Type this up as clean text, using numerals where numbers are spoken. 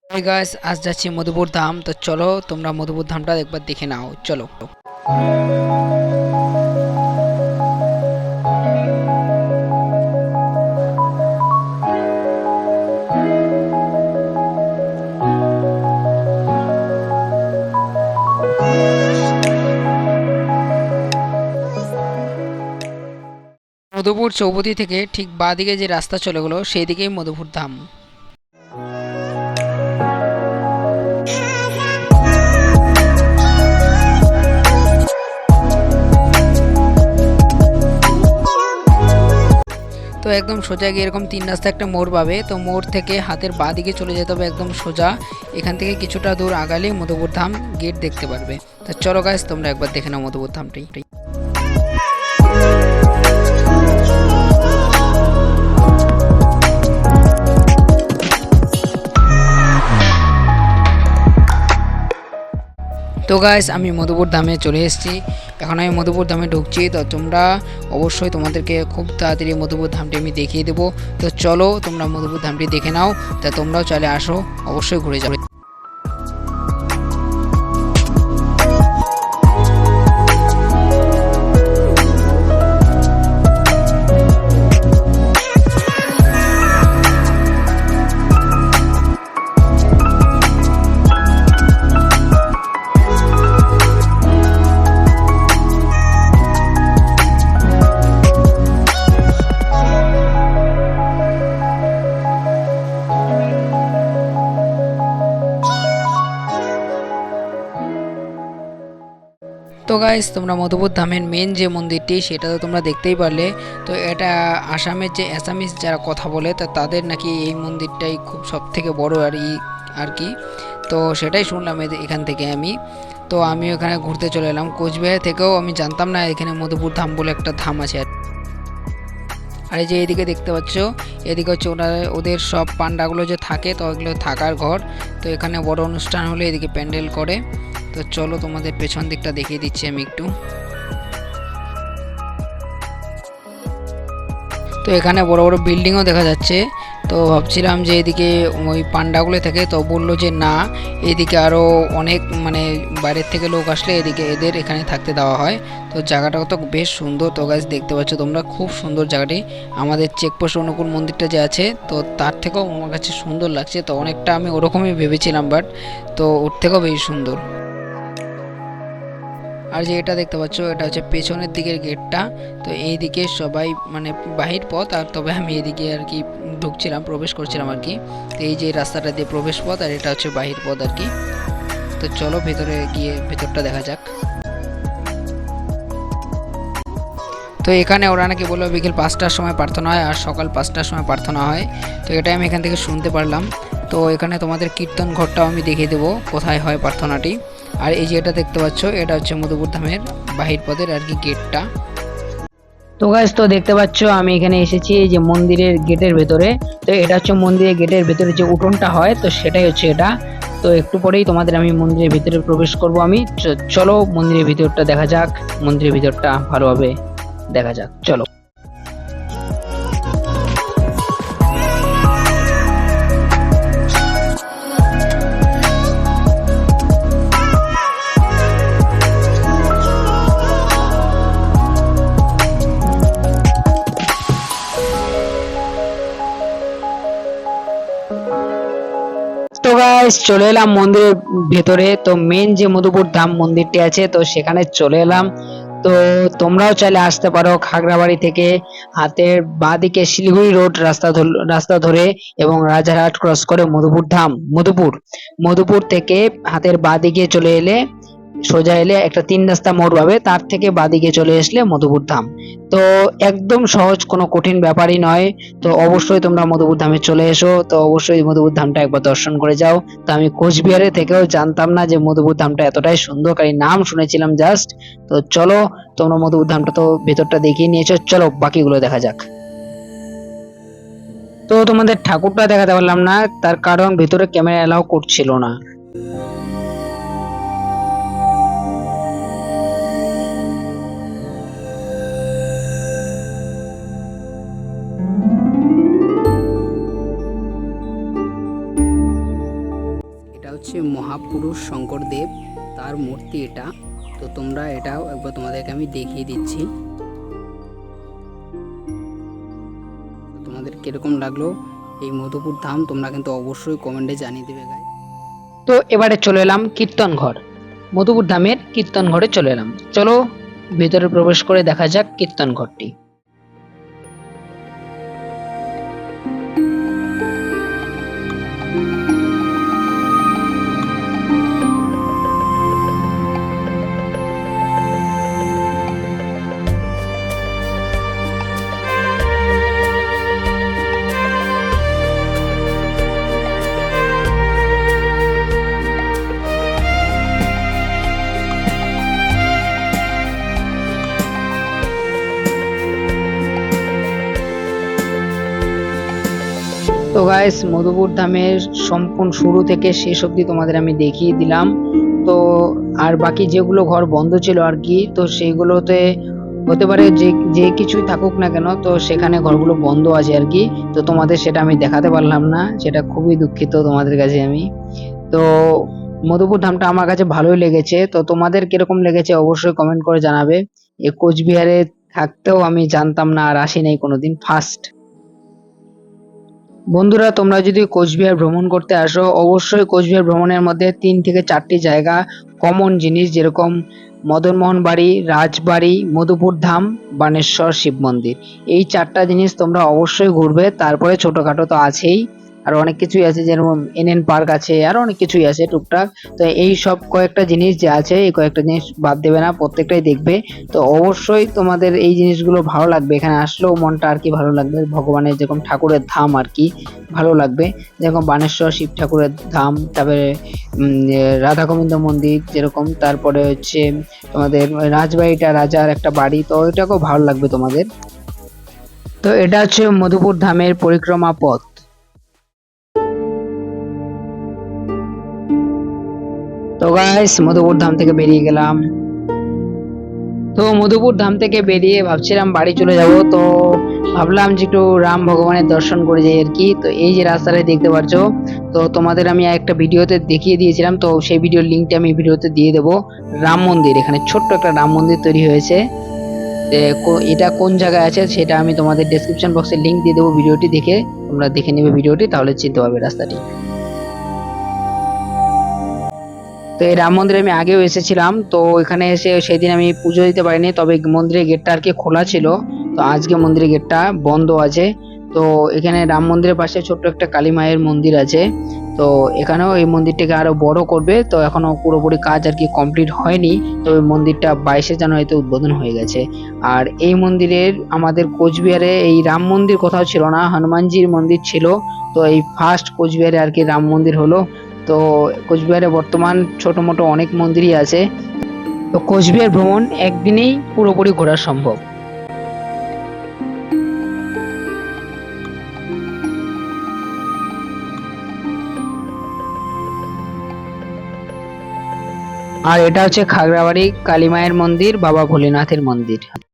Hi guys, আজ যাচ্ছি মধুপুর ধাম। তো চলো তোমরা মধুপুর ধামটা একবার দেখে নাও, চলো। মধুপুর চৌপতি থেকে ঠিক বাঁ দিকে যে রাস্তা চলে গেলো সেই দিকেই মধুপুর ধাম। তো একদম সোজা গিয়ে এরকম তিন রাস্তা একটা মোড় পাবে, তো মোড় থেকে হাতের বাঁ দিকে চলে যেতে হবে একদম সোজা। এখান থেকে কিছুটা দূর আগালে মধুপুর ধাম গেট দেখতে পারবে। তো চলো গাইস, তোমরা একবার দেখে নাও মধুপুর ধামটি। তো গাইস, আমি মধুপুর ধামে চলে এসেছি। এখন আমি মধুপুর ধামে ঢুকছি। তো তোমরা অবশ্যই তোমাদেরকে খুব তাড়াতাড়ি মধুপুর ধামটি আমি দেখিয়ে দেবো। তো চলো তোমরা মধুপুর ধামটি দেখে নাও। তা তোমরাও চলে আসো, অবশ্যই ঘুরে যাবে। তো গাইস, তোমরা মধুপুর ধামের মেন যে মন্দিরটি সেটা তো তোমরা দেখতেই পারলে। তো এটা আসামের যে অ্যাসামিস যারা কথা বলে তা তাদের নাকি এই মন্দিরটাই খুব সব থেকে বড় আর কি। তো সেটাই শুনলাম এখান থেকে আমি। তো আমি ওখানে ঘুরতে চলে এলাম। কোচবিহার থেকেও আমি জানতাম না এখানে মধুপুর ধাম বলে একটা ধাম আছে। আর এই যে এদিকে দেখতে পাচ্ছ, এদিকে হচ্ছে ওদের সব পান্ডাগুলো যে থাকে, তো ওইগুলো থাকার ঘর। তো এখানে বড় অনুষ্ঠান হলে এদিকে প্যান্ডেল করে। তো চলো তোমাদের পেছন দিকটা দেখিয়ে দিচ্ছি আমি একটু। তো এখানে বড় বড় বিল্ডিংও দেখা যাচ্ছে। তো ভাবছিলাম যে এদিকে ওই পান্ডাগুলো থাকে, তো বললো যে না, এদিকে আরও অনেক মানে বাইরের থেকে লোক আসলে এদিকে এদের এখানে থাকতে দেওয়া হয়। তো জায়গাটা তো বেশ সুন্দর। তো গাছ দেখতে পাচ্ছ তোমরা, খুব সুন্দর জায়গাটি। আমাদের চেকপোস্ট অনুকূল মন্দিরটা যে আছে, তো তার থেকেও আমার কাছে সুন্দর লাগছে। তো অনেকটা আমি ওরকমই ভেবেছিলাম, বাট তো ওর থেকেও বেশি সুন্দর। আর যে এটা দেখতে পাচ্ছ, এটা হচ্ছে পেছনের দিকের গেটটা। তো এই দিকে সবাই মানে বাহির পথ, আর তবে আমি এদিকে আর কি ঢুকছিলাম, প্রবেশ করছিলাম আর কি। তো এই যে রাস্তাটা দিয়ে প্রবেশ পথ, আর এটা হচ্ছে বাহির পথ আর কি। তো চলো ভেতরে গিয়ে ভেতরটা দেখা যাক। তো এখানে ওরা নাকি বললো বিকেল 5টার সময় প্রার্থনা হয় আর সকাল 5টার সময় প্রার্থনা হয়। তো এটাই আমি এখান থেকে শুনতে পারলাম। তো এখানে তোমাদের কীর্তন ঘরটাও আমি দেখিয়ে দেবো কোথায় হয় প্রার্থনাটি। আর এই যে এটা দেখতে পাচ্ছ, এটা হচ্ছে মধুপুর ধামের বাহির পথের আর কি গেটটা। তো গাইস, তো দেখতে পাচ্ছ আমি এখানে এসেছি এই যে মন্দিরের গেটের ভেতরে। তো এটা হচ্ছে মন্দিরের গেটের ভেতরে যে উঠোনটা হয়, তো সেটাই হচ্ছে এটা। তো একটু পরেই তোমাদের আমি মন্দিরের ভিতরে প্রবেশ করব আমি। চলো মন্দিরের ভিতরটা দেখা যাক, মন্দিরের ভিতরটা ভালোভাবে দেখা যাক, চলো। তো গাইস, চলে এলাম মন্দিরের ভেতরে। তো মেন যে মধুপুর ধাম মন্দিরটি আছে, তো সেখানে চলে এলাম। তো তোমরাও চাইলে আসতে পারো খাগড়াবাড়ি থেকে হাতের বাঁদিকে শিলিগুড়ি রোড রাস্তা ধরে এবং রাজারহাট ক্রস করে মধুপুর ধাম, মধুপুর থেকে হাতের বাঁদিকে চলে এলে, সোজা এলে একটা তিন রাস্তা মোড় পাবে, তার থেকে বাঁদিকে চলে আসলে মধুপুর ধাম। তো একদম সহজ, কোনো কঠিন ব্যাপারই নয়। তো অবশ্যই তোমরা মধুপুর ধামে চলে এসো। তো অবশ্যই মধুপুর ধামটা একবার দর্শন করে যাও। তো আমি কোচবিহারে থেকেও জানতাম না যে মধুপুর ধামটা এতটাই সুন্দর, খালি নাম শুনেছিলাম জাস্ট। তো চলো, তোমরা মধুপুর ধামটা তো ভেতরটা দেখিয়ে নিয়েছো, চলো বাকিগুলো দেখা যাক। তো তোমাদের ঠাকুরটা দেখাতে পারলাম না, তার কারণ ভেতরে ক্যামেরা এলাও করছিল না। হচ্ছে মহাপুরুষ শঙ্করদেব, তার মূর্তি এটা। তো তোমরা এটাও একবার তোমাদেরকে আমি দেখিয়ে দিচ্ছি। তোমাদের কিরকম লাগলো এই মধুপুর ধাম তোমরা কিন্তু অবশ্যই কমেন্টে জানিয়ে দেবে গাইস। তো এবারে চলে এলাম কীর্তন ঘর, মধুপুর ধামের কীর্তন ঘরে চলে এলাম। চলো ভিতরে প্রবেশ করে দেখা যাক কীর্তন ঘরটি। তো গাইস মধুপুর ধামের সম্পূর্ণ শুরু থেকে শেষ অবধি তোমাদের আমি দেখিয়ে দিলাম। তো আর বাকি যেগুলো ঘর বন্ধ ছিল আর কি, তো সেইগুলোতে হতে পারে যে যে কিছুই থাকুক না কেন, তো সেখানে ঘরগুলো বন্ধ আছে আর কি। তো তোমাদের সেটা আমি দেখাতে পারলাম না, সেটা খুবই দুঃখিত তোমাদের কাছে আমি। তো মধুপুর ধামটা আমার কাছে ভালোই লেগেছে। তো তোমাদের কিরকম লেগেছে অবশ্যই কমেন্ট করে জানাবে। এই কোচবিহারে থাকতেও আমি জানতাম না, আর আসি নাই কোনোদিন, ফার্স্ট। বন্ধুরা তোমরা যদি কোচবিহার ভ্রমণ করতে আসো, অবশ্যই কোচবিহার ভ্রমণের মধ্যে 3 থেকে 4টি জায়গা কমন জিনিস, যেরকম মদনমোহন বাড়ি, রাজবাড়ি, মধুপুর ধাম, বানেশ্বর শিব মন্দির। এই 4টা জিনিস তোমরা অবশ্যই ঘুরবে। তারপরে ছোটখাটো তো আছেই, আর অনেক কিছুই আছে, যেরকম এনএন পার্ক আছে, আর অনেক কিছুই আছে টুকটাক। তো এই সব কয়েকটা জিনিস যে আছে, এই কয়েকটা জিনিস বাদ দেবে না, প্রত্যেকটাই দেখবে। তো অবশ্যই তোমাদের এই জিনিসগুলো ভালো লাগবে, এখানে আসলেও মনটা আর কি ভালো লাগবে। ভগবানের যেরকম ঠাকুরের ধাম আর কি, ভালো লাগবে। যেরকম বানেশ্বর শিব ঠাকুরের ধাম, তারপরে রাধা গোবিন্দ মন্দির যেরকম, তারপরে হচ্ছে তোমাদের রাজবাড়িটা রাজার একটা বাড়ি, তো ওইটাকেও ভালো লাগবে তোমাদের। তো এটা হচ্ছে মধুপুর ধামের পরিক্রমা পথ। তো গাইস মধুপুর ধাম থেকে বেরিয়ে গেলাম। তো মধুপুর ধাম থেকে বেরিয়ে ভাবছিলাম বাড়ি চলে যাব। তো ভাবলাম যে একটু রাম ভগবানের দর্শন করে যাই আর কি। তো এই যে রাস্তাটা দেখতে পাচ্ছ, তো তোমাদের আমি একটা ভিডিওতে দেখিয়ে দিয়েছিলাম, তো সেই ভিডিওর লিঙ্কটা আমি ভিডিওতে দিয়ে দেবো। রাম মন্দির, এখানে ছোট্ট একটা রাম মন্দির তৈরি হয়েছে। এটা কোন জায়গায় আছে সেটা আমি তোমাদের ডেসক্রিপশন বক্সে লিঙ্ক দিয়ে দেবো, ভিডিওটি দেখে তোমরা দেখে নেবে ভিডিওটি, তাহলে চিনতে পারবে রাস্তাটি। তো এই রাম মন্দিরে আমি আগেও এসেছিলাম। তো এখানে এসে সেদিন আমি পুজো দিতে পারিনি, তবে মন্দিরের গেটটা আর কি খোলা ছিল। তো আজকে মন্দিরের গেটটা বন্ধ আছে। তো এখানে রাম মন্দিরের পাশে ছোট্ট একটা কালী মায়ের মন্দির আছে। তো এখানেও এই মন্দিরটাকে আরো বড় করবে, তো এখনো পুরোপুরি কাজ আর কি কমপ্লিট হয়নি। তো এই মন্দিরটা 22শে জানুয়ারিতে উদ্বোধন হয়ে গেছে। আর এই মন্দিরের আমাদের কোচবিহারে এই রাম মন্দির কোথাও ছিল না, হনুমানজির মন্দির ছিল। তো এই ফার্স্ট কোচবিহারে আর কি রাম মন্দির হলো। তো কোচবিহারে বর্তমান ছোট মোটো অনেক মন্দিরই আছে। তো কোচবিহার ভ্রমণ একদিনেই পুরোপুরি ঘোরা সম্ভব। আর এটা হচ্ছে খাগড়াবাড়ি কালী মায়ের মন্দির, বাবা ভোলেনাথের মন্দির।